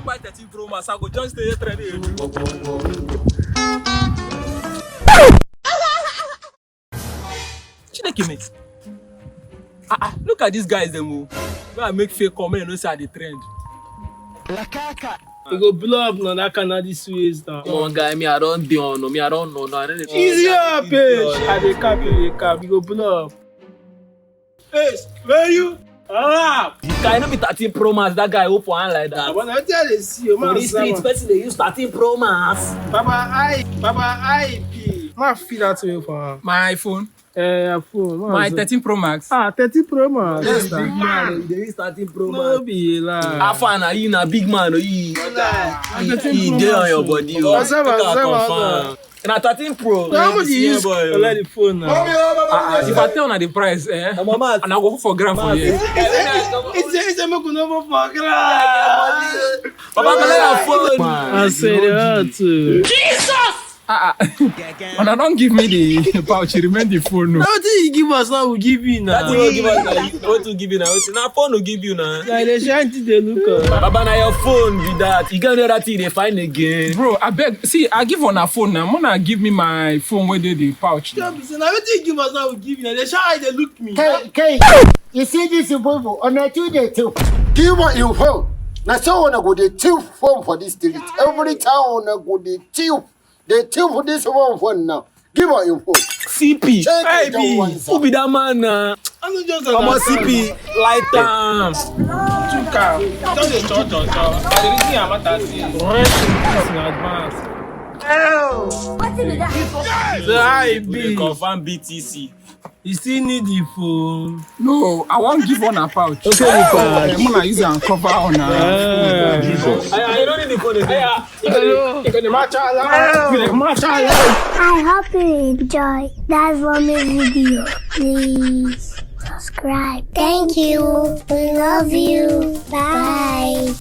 don't buy 13 Pro Max. I go just stay here training. Chineke mate. Look at these guys, them who make fake comment and don't say the trend. You go blow up now that kind of this ways now. Come on, guy, I don't know. Easy up, page. I dey cap. You go blow up. Hey, where you? Ah! Guy, no be 13 Pro Max. That guy open hand like that. But I tell you, see, man. For this street, person they use 13 Pro Max. Baba IP. Ma feel that way for My iPhone. Phone. My 13 Pro Max. 13 Pro Max. Yes, big man. They use 13 Pro Max. No be la. Afana, you na big man. He dey on your body. Confirm. Na 13 Pro. How much you use? Let the phone now. If I tell on the price, and I go for gram for you. It's a make no for gram. Papa, can I have phone? I said that too. Jesus! And I don't give me the pouch, remain the phone. No. What you give us now, we give you now. That will give us now. What to give you now? Now phone will give you now. Like they shine to the look. Baba, now your phone be that. You get another thing they find again. Bro, I beg. See, I give on a phone now. Mona give me my phone where they the pouch. Now what you give us now, we give you now. They shine, they look me. Hey, you see this Bobo on a 2 day too. Give what you phone. Now so wanna go the two phone for this street. Every town wanna go the two. The two for this one phone now. Give what you phone. CP. Hey, who be that man? I'm not just a CP. Light time. Chuka. Don't they talk. I didn't see I'm at in advance. Oh, what is that? The IB. Confirm BTC. You still need the phone. No, I won't give on a pouch. Okay, I'm gonna use it and cover on a. Jesus. I don't need the phone. Hello. You can match I hope you enjoy that Romy video. Please subscribe. Thank you. We love you. Bye.